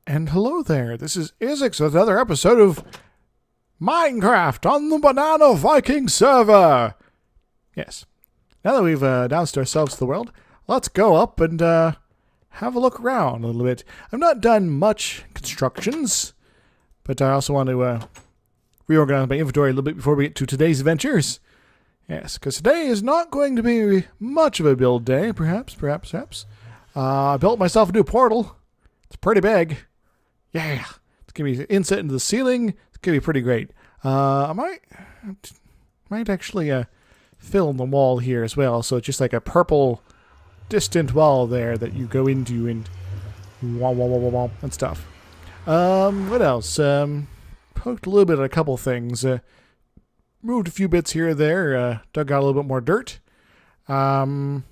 And hello there, this is DrIzixs with another episode of Minecraft on the Banana Viking Server! Yes, now that we've announced ourselves to the world, let's go up and have a look around a little bit. I've not done much constructions, but I also want to reorganize my inventory a little bit before we get to today's adventures. Yes, because today is not going to be much of a build day, perhaps. I built myself a new portal. It's pretty big. Yeah, it's going to be inset into the ceiling. It's going to be pretty great. I might actually fill in the wall here as well, so it's just like a purple distant wall there that you go into and and stuff. What else? Poked a little bit at a couple things. Moved a few bits here or there. Dug out a little bit more dirt. I'm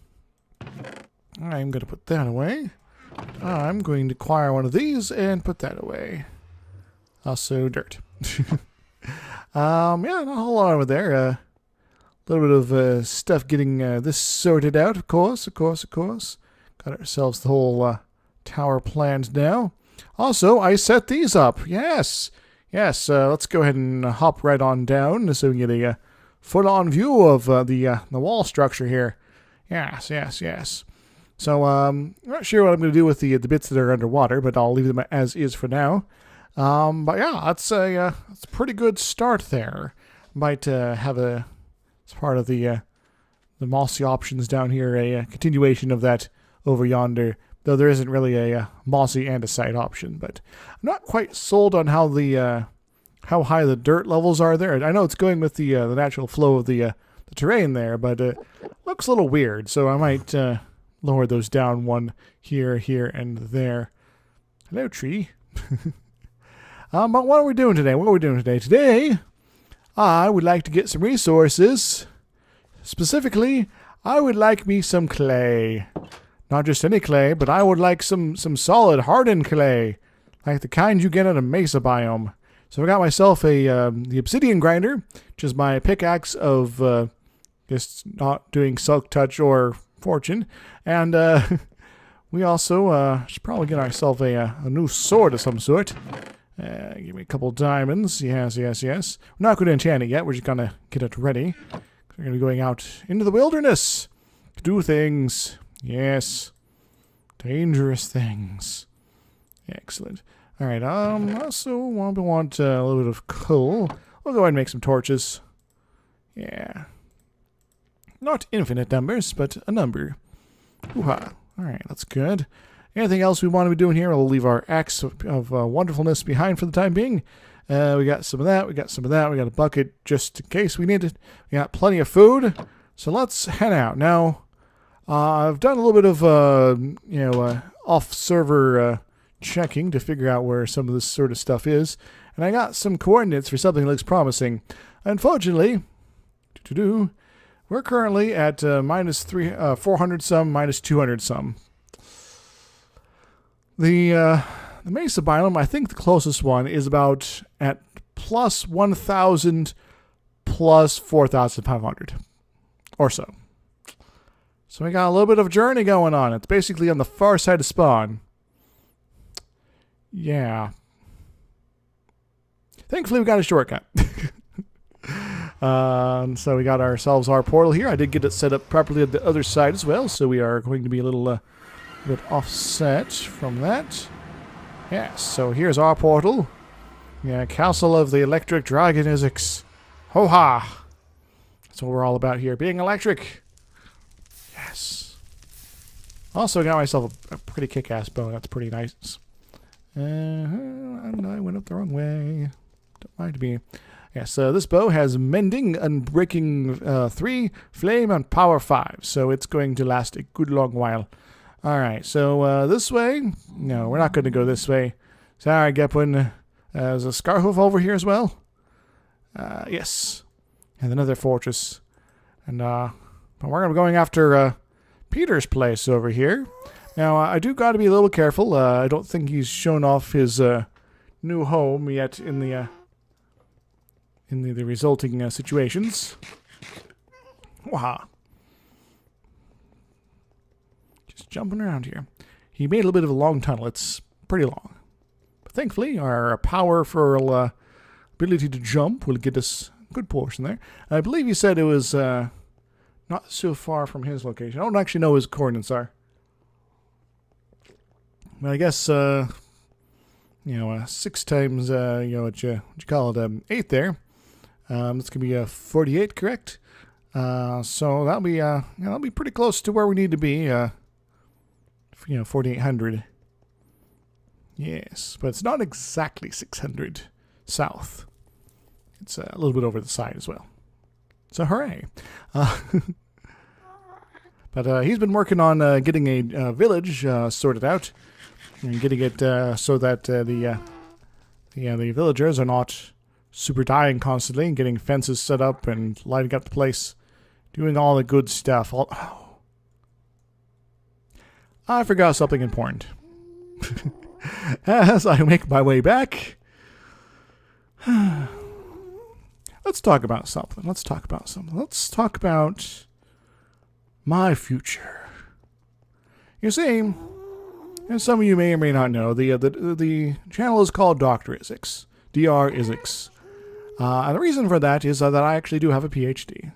going to put that away. I'm going to acquire one of these and put that away. Also dirt. Yeah, not a whole lot over there. A little bit of stuff getting this sorted out, of course. Got ourselves the whole tower planned now. Also, I set these up. Yes. Let's go ahead and hop right on down so we can get a full-on view of the wall structure here. Yes. So, I'm not sure what I'm going to do with the bits that are underwater, but I'll leave them as is for now. But yeah, that's a pretty good start there. Might have as part of the mossy options down here, a continuation of that over yonder. Though there isn't really a mossy andesite option, but I'm not quite sold on how how high the dirt levels are there. I know it's going with the natural flow of the terrain there, but it looks a little weird. So I might lower those down one here, and there. Hello, tree. But what are we doing today? Today, I would like to get some resources. Specifically, I would like me some clay. Not just any clay, but I would like some solid hardened clay, like the kind you get at a Mesa biome. So I got myself the obsidian grinder, which is my pickaxe of just not doing silk touch or fortune, and we also should probably get ourselves a new sword of some sort. Give me a couple diamonds. Yes. We're not going to enchant it yet. We're just going to get it ready. We're going to be going out into the wilderness to do things. Yes. Dangerous things. Excellent. Alright, also want a little bit of coal. We'll go ahead and make some torches. Yeah. Not infinite numbers, but a number. Hoo-ha. Alright, that's good. Anything else we want to be doing here? We'll leave our axe of wonderfulness behind for the time being. We got some of that. We got a bucket just in case we need it. We got plenty of food. So let's head out. Now, I've done a little bit of, off-server checking to figure out where some of this sort of stuff is. And I got some coordinates for something that looks promising. Unfortunately, we're currently at minus 400 some, minus 200 some. The Mesa biome, I think the closest one is about at plus 1,000 plus 4,500 or so. So we got a little bit of a journey going on. It's basically on the far side of spawn. Yeah. Thankfully, we got a shortcut. So we got ourselves our portal here. I did get it set up properly at the other side as well, so we are going to be a little bit offset from that. Yes, so here's our portal. Yeah, Castle of the Electric Dragon DrIzixs. Ho-ha! That's what we're all about here, being electric. Yes. Also got myself a pretty kick-ass bow. That's pretty nice. And I went up the wrong way. Don't mind me. Yes, this bow has Mending, Unbreaking 3, Flame, and Power 5. So it's going to last a good long while. Alright, so this way? No, we're not going to go this way. Sorry, Gepwin. There's a Scarhoof over here as well. Yes. And another fortress. And but we're going to be going after Peter's place over here. Now, I do got to be a little careful. I don't think he's shown off his new home yet in the resulting situations. Wow. Just jumping around here. He made a little bit of a long tunnel. It's pretty long. thankfully, our powerful ability to jump will get us a good portion there. I believe he said it was not so far from his location. I don't actually know what his coordinates are. But I guess, 6 times, what you call it, 8 there. That's going to be 48, correct? So that'll be pretty close to where we need to be. 4,800. Yes, but it's not exactly 600 south. It's a little bit over the side as well. So hooray! But he's been working on getting a village sorted out and getting it so that the villagers are not super dying constantly, and getting fences set up and lighting up the place, doing all the good stuff. I forgot something important. As I make my way back, let's talk about something. Let's talk about my future. You see, as some of you may or may not know, the channel is called DrIzixs. DrIzixs. And the reason for that is that I actually do have a PhD.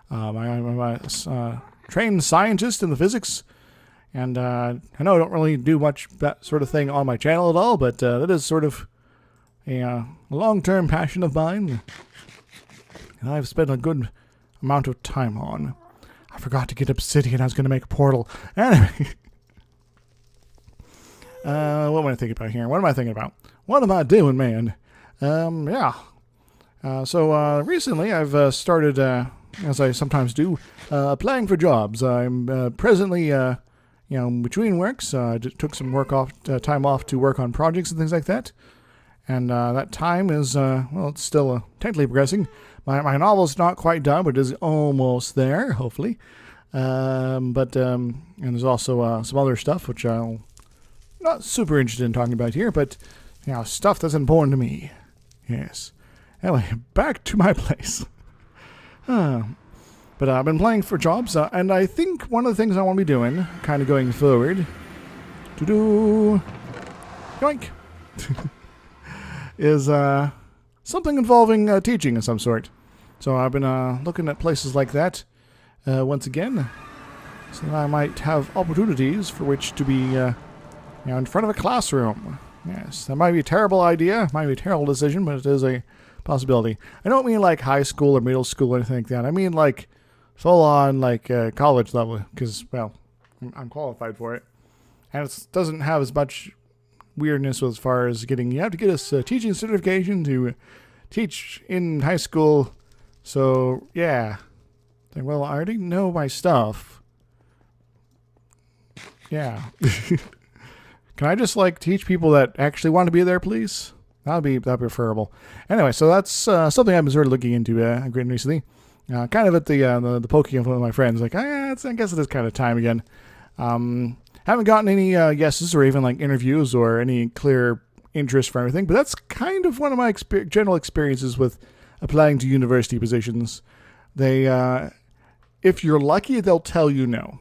I'm a trained scientist in the physics, and I know I don't really do much that sort of thing on my channel at all, but that is sort of a long-term passion of mine, and I've spent a good amount of time on. I forgot to get obsidian. I was going to make a portal. Anyway. What am I thinking about here? What am I thinking about? What am I doing, man? Yeah. So recently I've started, as I sometimes do, applying for jobs. I'm presently, between works. I took some time off to work on projects and things like that. And that time is, it's still technically progressing. My novel's not quite done, but it is almost there, hopefully. And there's also some other stuff, which I'm not super interested in talking about here, but, stuff that's important to me. Yes. Anyway, back to my place. But I've been playing for jobs, and I think one of the things I want to be doing, kind of going forward, yoink, is something involving teaching of some sort. So I've been looking at places like that once again, so that I might have opportunities for which to be in front of a classroom. Yes, that might be a terrible idea, might be a terrible decision, but it is a possibility. I don't mean like high school or middle school or anything like that. I mean like full-on like college level, because, well, I'm qualified for it. And it doesn't have as much weirdness as far as you have to get a teaching certification to teach in high school. So, yeah. Well, I already know my stuff. Yeah. Can I just, teach people that actually want to be there, please? That'd be preferable. Anyway, so that's something I've been sort of looking into recently. Kind of at the poking of one of my friends. I guess it is kind of time again. Haven't gotten any yeses or even interviews or any clear interest for everything, but that's kind of one of my general experiences with applying to university positions. They, if you're lucky, they'll tell you no.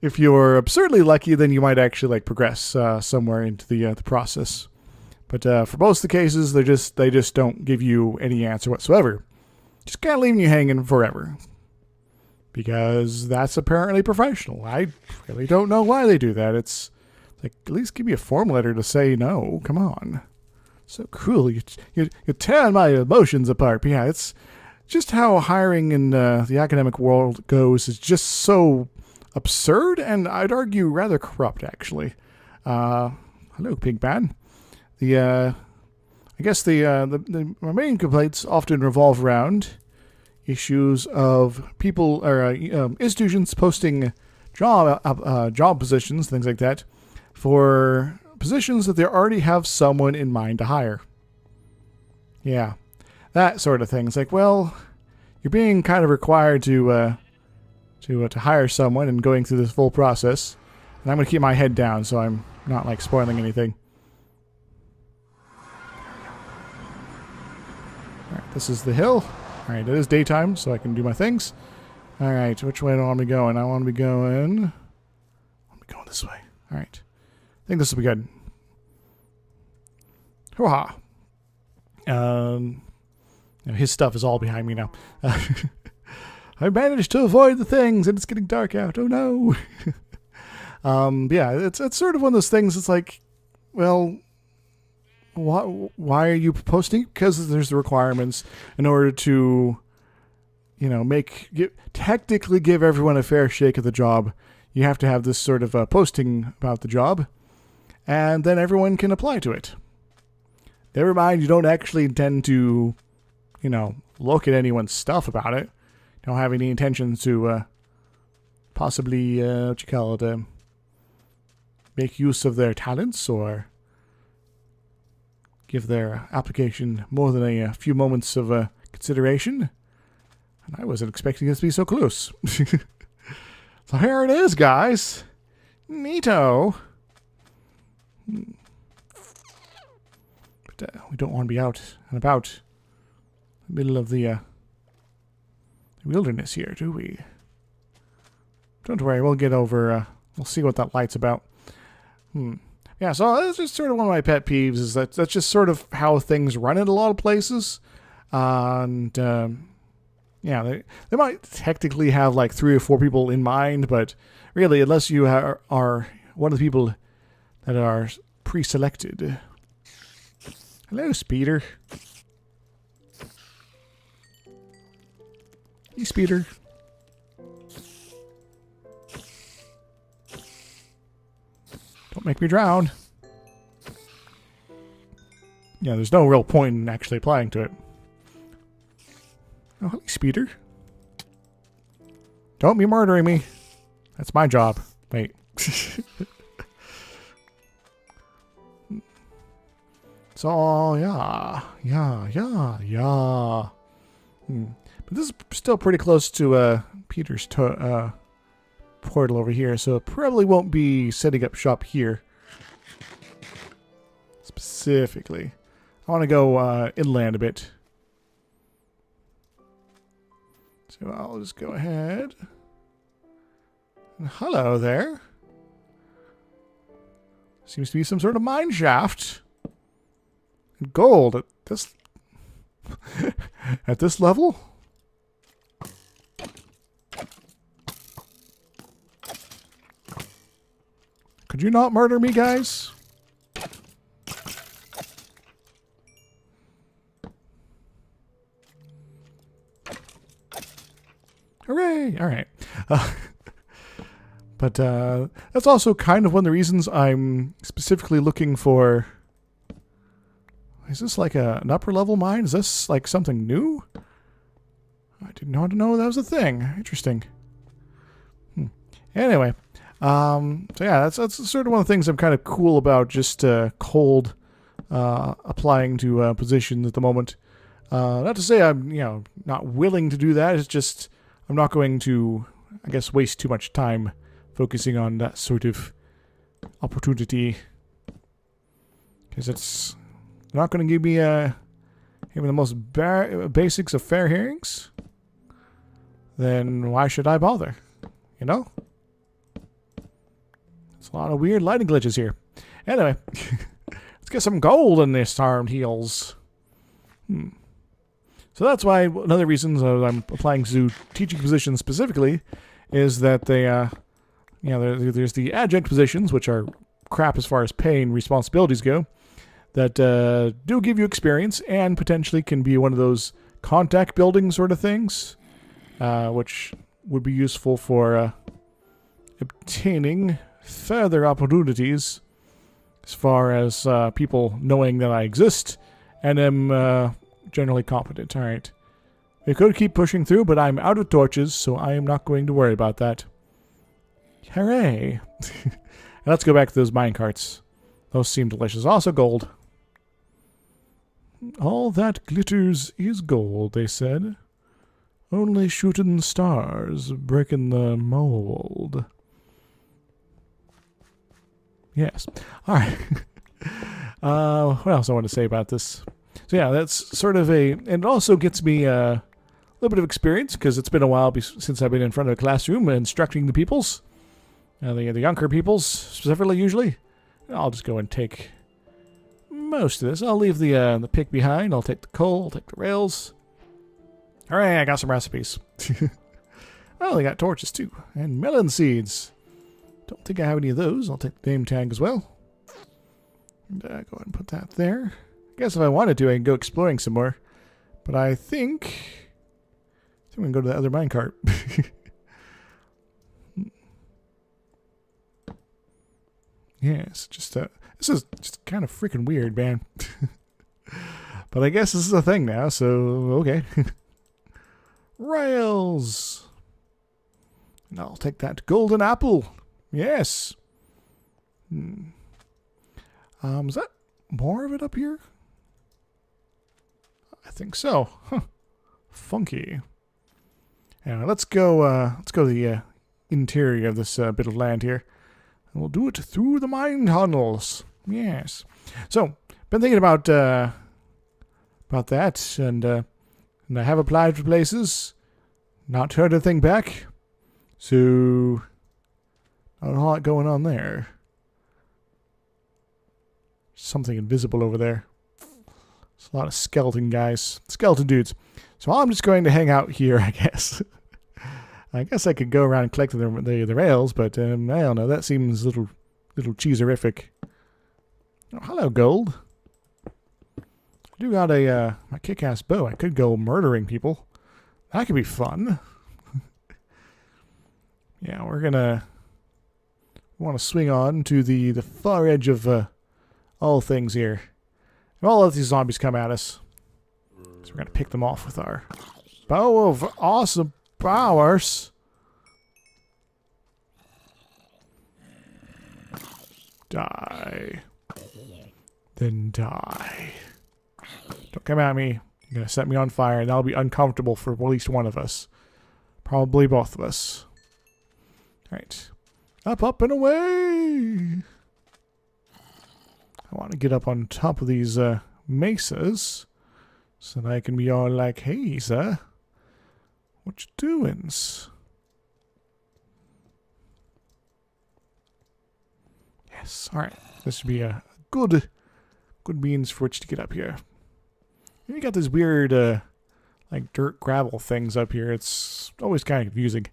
If you're absurdly lucky, then you might actually progress somewhere into the process. But for most of the cases, they just don't give you any answer whatsoever. Just kind of leaving you hanging forever. Because that's apparently professional. I really don't know why they do that. It's at least give me a form letter to say no. Come on. So cruel. You're tearing my emotions apart. But yeah, it's just how hiring in the academic world goes is just so absurd, and I'd argue rather corrupt, actually. Hello, Pigman. I guess my main complaints often revolve around issues of people or institutions posting job positions, things like that, for positions that they already have someone in mind to hire. Yeah, that sort of thing. It's well, you're being kind of required to hire someone and going through this full process, and I'm going to keep my head down so I'm not spoiling anything. Alright, this is the hill. Alright, it is daytime, so I can do my things. Alright, which way do I want to be going? I want to be going this way. Alright. I think this will be good. Hurrah. His stuff is all behind me now. I managed to avoid the things, and it's getting dark out. Oh no. Yeah, it's sort of one of those things. It's like, well, why are you posting? Because there's the requirements in order to, technically give everyone a fair shake of the job. You have to have this sort of posting about the job, and then everyone can apply to it. Never mind, you don't actually intend to, look at anyone's stuff about it. You don't have any intentions to possibly, make use of their talents or give their application more than a few moments of consideration. And I wasn't expecting this to be so close. So here it is, guys. Neato. But we don't want to be out and about in the middle of the wilderness here, do we? Don't worry, we'll get over, we'll see what that light's about. Yeah, so that's just sort of one of my pet peeves, is that that's just sort of how things run in a lot of places. And, yeah, they might technically have like 3 or 4 people in mind, but really, unless you are one of the people that are pre-selected. Hello, Speeder. Hey, Speeder. Don't make me drown. Yeah, there's no real point in actually applying to it. Oh, hey, Speeder. Don't be murdering me. That's my job. Wait. So, yeah. But this is still pretty close to Peter's portal over here, so it probably won't be setting up shop here. Specifically. I want to go inland a bit. So I'll just go ahead. And hello there. Seems to be some sort of mine shaft. And gold at this at this level? Could you not murder me, guys? Hooray! All right. But that's also kind of one of the reasons I'm specifically looking for... Is this like an upper level mine? Is this like something new? I did not know that was a thing. Interesting. Anyway. So yeah, that's sort of one of the things I'm kind of cool about just cold applying to positions at the moment. Not to say I'm, not willing to do that. It's just I'm not going to, I guess, waste too much time focusing on that sort of opportunity. Because it's not going to give me even the most basics of fair hearings. Then why should I bother? You know? There's a lot of weird lighting glitches here. Anyway, let's get some gold in this armed heels. So that's why one of the reasons I'm applying to teaching positions specifically is that they, there's the adjunct positions, which are crap as far as pay and responsibilities go, that do give you experience and potentially can be one of those contact building sort of things, which would be useful for obtaining further opportunities as far as people knowing that I exist and am generally competent. All right. We could keep pushing through, but I'm out of torches, so I am not going to worry about that. Hooray! Let's go back to those minecarts. Those seem delicious. Also gold. All that glitters is gold, they said. Only shooting stars, breaking the mold. Yes. All right. What else I want to say about this? So yeah, that's sort of and it also gets me a little bit of experience, because it's been a while since I've been in front of a classroom instructing the peoples. The younger peoples, specifically, usually. I'll just go and take most of this. I'll leave the pick behind. I'll take the coal. I'll take the rails. All right, I got some recipes. Oh, they got torches too, and melon seeds. Don't think I have any of those. I'll take the name tag as well. And, go ahead and put that there. I guess if I wanted to, I could go exploring some more. But I think we can go to the other minecart. Yes, just this is just kind of freaking weird, man. But I guess this is a thing now, so okay. Rails. And I'll take that golden apple. Yes. Is that more of it up here? I think so. Huh. Funky. Let's go to the interior of this bit of land here. And we'll do it through the mine tunnels. Yes. So, been thinking about that, and I have applied for places. Not heard anything back. So, not a lot going on there. Something invisible over there. There's a lot of skeleton guys. Skeleton dudes. So I'm just going to hang out here, I guess. I guess I could go around and collect the rails, but I don't know. That seems a little cheeserific. Oh, hello, gold. I do got a my kick-ass bow. I could go murdering people. That could be fun. Yeah, we want to swing on to the far edge of all things here. And all of these zombies come at us, so we're gonna pick them off with our bow of awesome powers. Die. Then die. Don't come at me. You're gonna set me on fire, and that'll be uncomfortable for at least one of us. Probably both of us. Alright. Up, up, and away! I want to get up on top of these mesas so that I can be all like, hey, sir. What you doings? Yes, alright. This should be a good means for which to get up here. And you got these weird, like dirt gravel things up here. It's always kind of confusing.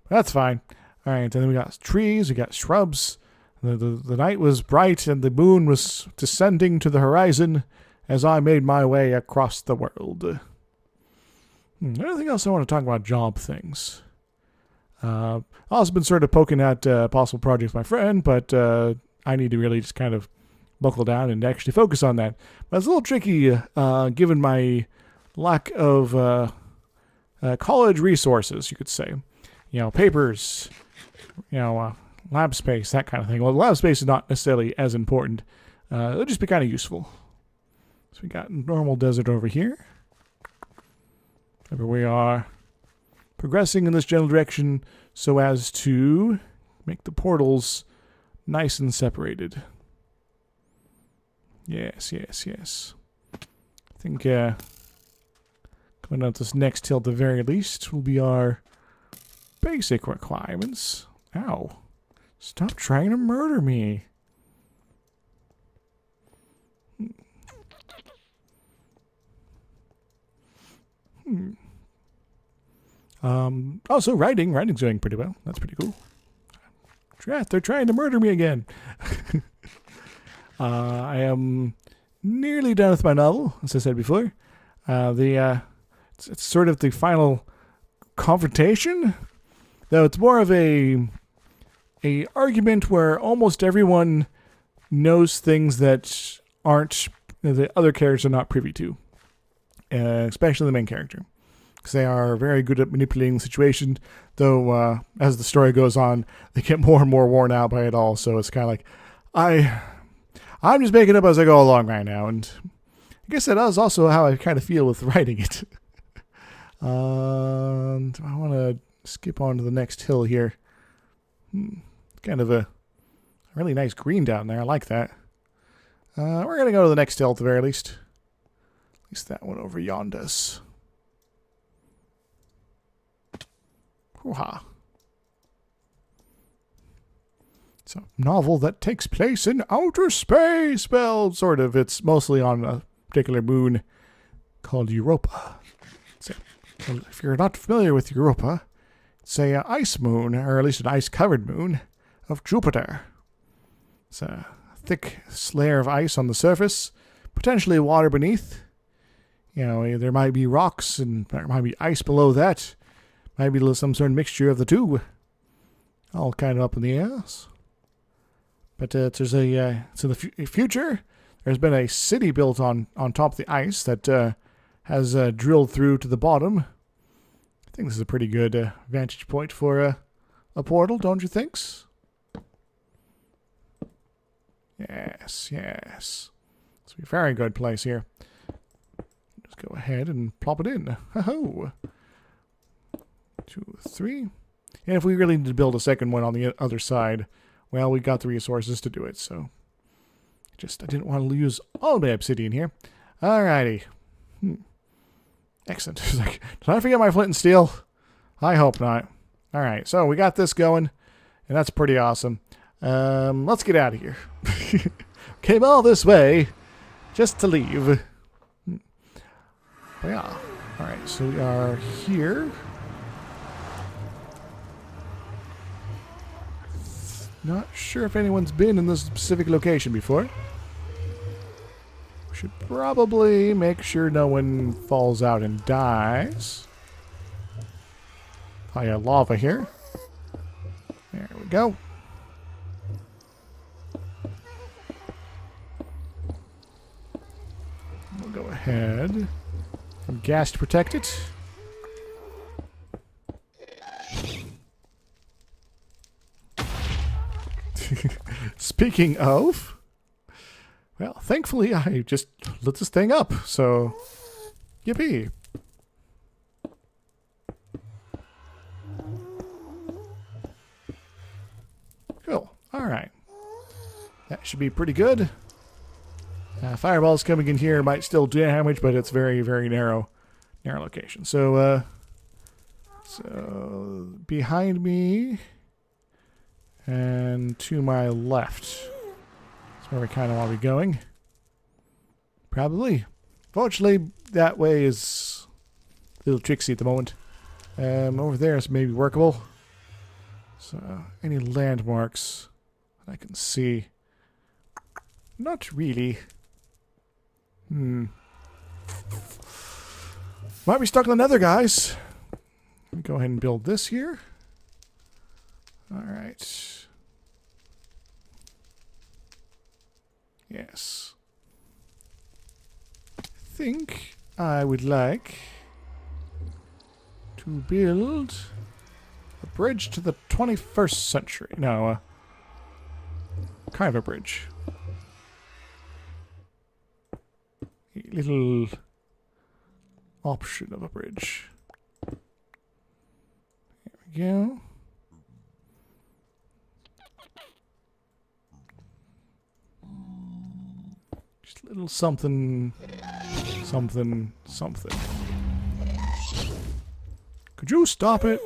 But that's fine. Alright, and then we got trees, we got shrubs. The night was bright and the moon was descending to the horizon as I made my way across the world. Anything else I want to talk about job things? I've also been sort of poking at possible projects with my friend, but I need to really just kind of buckle down and actually focus on that. But it's a little tricky given my lack of college resources, you could say. You know, papers, you know, lab space, that kind of thing. Well, lab space is not necessarily as important. It'll just be kind of useful. So we got normal desert over here. Here we are progressing in this general direction so as to make the portals nice and separated. Yes, yes, yes. I think coming out this next hill at the very least will be our basic requirements. Ow. Stop trying to murder me. Also, writing's going pretty well. That's pretty cool. They're trying to murder me again. I am nearly done with my novel, as I said before. It's sort of the final confrontation, though it's more of a argument where almost everyone knows things that the other characters are not privy to, especially the main character, because they are very good at manipulating the situation. Though as the story goes on, they get more and more worn out by it all. So it's kind of like I'm just making up as I go along right now, and I guess that is also how I kind of feel with writing it. And I want to skip on to the next hill here. Kind of a really nice green down there. I like that. We're going to go to the next hill at the very least. At least that one over yonders. Hoo-ha. It's a novel that takes place in outer space. Well, sort of. It's mostly on a particular moon called Europa. So, if you're not familiar with Europa, it's a ice moon, or at least an ice-covered moon of Jupiter. It's a thick layer of ice on the surface, potentially water beneath. You know, there might be rocks and there might be ice below that. Might be some sort of mixture of the two. All kind of up in the air. But it's in the future. There's been a city built on top of the ice that has drilled through to the bottom. I think this is a pretty good vantage point for a portal, don't you think? Yes, yes. It's a very good place here. Just go ahead and plop it in. Ho-ho! 2, 3. And if we really need to build a second one on the other side, well, we got the resources to do it, so I didn't want to use all my obsidian here. Alrighty. Excellent. Did I forget my flint and steel? I hope not. Alright, so we got this going, and that's pretty awesome. Let's get out of here. Came all this way just to leave. But yeah. Alright, so we are here. Not sure if anyone's been in this specific location before. We should probably make sure no one falls out and dies. I got lava here. There we go. We'll go ahead. I'm gas to protect it. Speaking of, well, thankfully I just lit this thing up, so yippee. Cool. Alright. That should be pretty good. Fireballs coming in here might still do damage, but it's very, very narrow location. So behind me and to my left. That's where we kind of want to be going. Probably. Fortunately, that way is a little tricksy at the moment. Over there is maybe workable. So, any landmarks that I can see? Not really. Might be stuck in the nether, guys. Let me go ahead and build this here. Alright. Yes. I think I would like to build a bridge to the 21st century. No, kind of a bridge. A little option of a bridge. There we go. Just a little something, something, something. Could you stop it?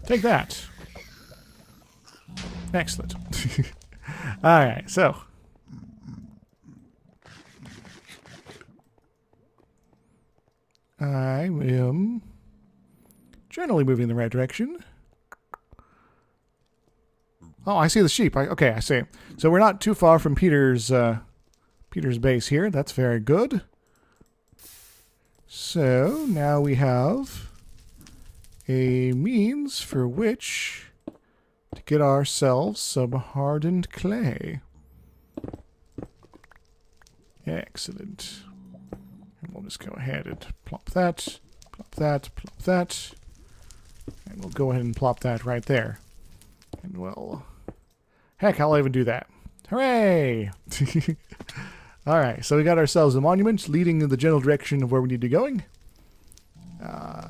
Take that. Excellent. Alright, so. I am generally moving in the right direction. Oh, I see the sheep. Okay, I see. So we're not too far from Peter's base here. That's very good. So now we have a means for which to get ourselves some hardened clay. Excellent. And we'll just go ahead and plop that, plop that, plop that. And we'll go ahead and plop that right there. And we'll... Heck, I'll even do that. Hooray! Alright, so we got ourselves a monument leading in the general direction of where we need to be going.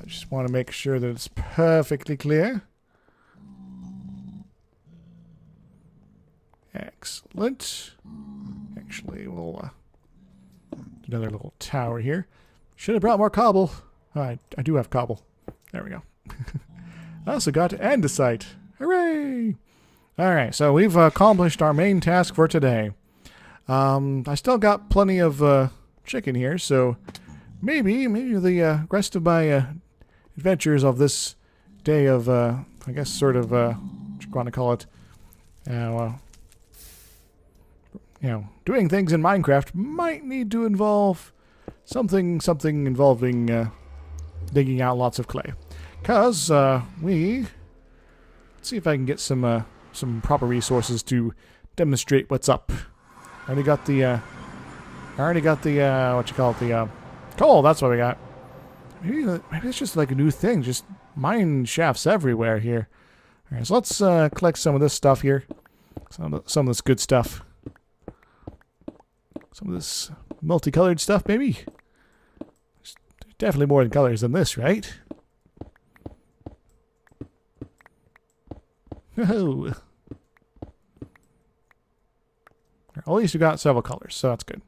Just want to make sure that it's perfectly clear. Excellent. Actually, we'll do another little tower here. Should have brought more cobble. I do have cobble. There we go. I also got andesite. Hooray! Alright, so we've accomplished our main task for today. I still got plenty of chicken here, so maybe the rest of my adventures of this day of, I guess, sort of, what you want to call it, doing things in Minecraft might need to involve something involving digging out lots of clay. Because let's see if I can get some proper resources to demonstrate what's up. I already got the what you call it, the coal. That's what we got. Maybe it's just like a new thing, just mine shafts everywhere here. All right, so let's collect some of this stuff here, some of this good stuff, some of this multicolored stuff. Maybe there's definitely more colors than this, right? Oh. At least we got several colors, so that's good.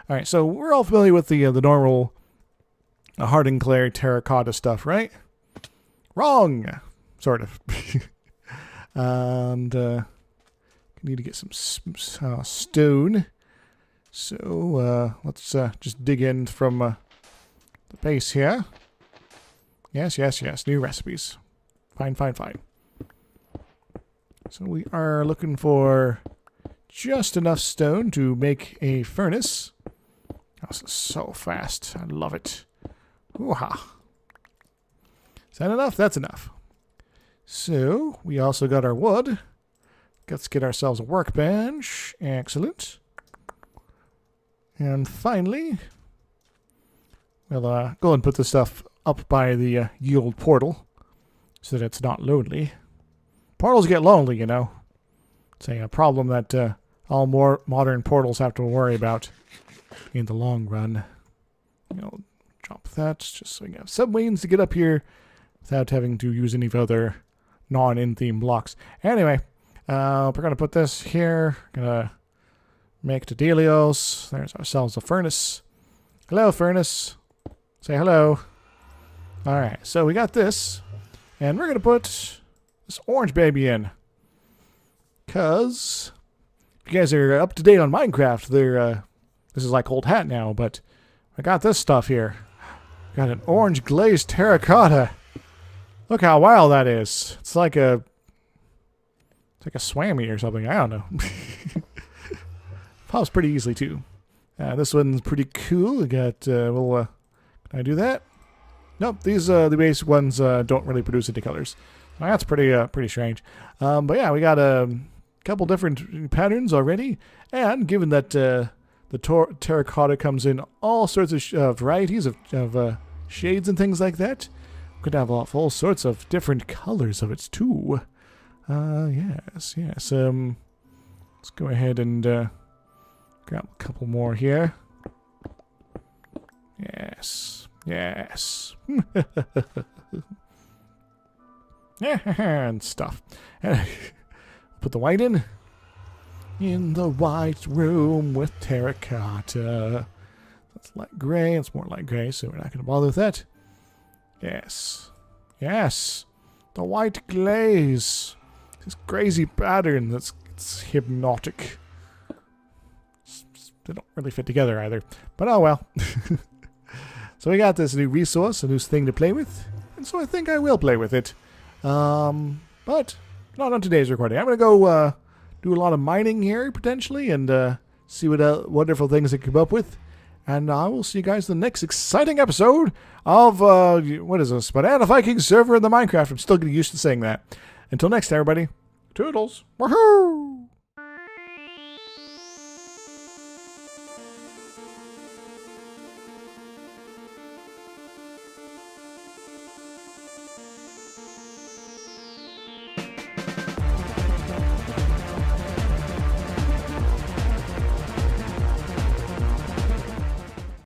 All right, so we're all familiar with the normal hardened clay terracotta stuff, right? Wrong, sort of. And need to get some stone. So let's just dig in from the base here. Yes. New recipes. Fine. So we are looking for just enough stone to make a furnace. Oh, this is so fast. I love it. Ooh-ha. Is that enough? That's enough. So, we also got our wood. Let's get ourselves a workbench. Excellent. And finally, we'll go and put this stuff up by the yield portal so that it's not lonely. Portals get lonely, you know. It's a problem that all more modern portals have to worry about in the long run. You know, drop that just so we can have some ways to get up here without having to use any other non-in-theme blocks. Anyway, we're going to put this here. Going to make the dealios. There's ourselves a furnace. Hello, furnace. Say hello. Alright, so we got this. And we're going to put this orange baby in. Because if you guys are up to date on Minecraft, this is like old hat now, but I got this stuff here. Got an orange glazed terracotta. Look how wild that is. It's like a swammy or something. I don't know. Pops pretty easily too. This one's pretty cool. We got can I do that? Nope. These the basic ones don't really produce any colors. That's pretty strange. But yeah, we got a couple different patterns already, and given that the terracotta comes in all sorts of varieties of shades and things like that, we could have all sorts of different colors of it too. Yes. Let's go ahead and grab a couple more here. Yes. And stuff. Put the white in. In the white room with terracotta. That's light gray. It's more light gray, so we're not going to bother with that. Yes. The white glaze. This crazy pattern that's hypnotic. They don't really fit together either. But oh well. So we got this new resource, a new thing to play with. And so I think I will play with it. But not on today's recording. I'm going to go do a lot of mining here, potentially, and see what wonderful things I come up with. And I will see you guys in the next exciting episode of, what is this? Banana Viking Server in the Minecraft. I'm still getting used to saying that. Until next time, everybody. Toodles. Woohoo!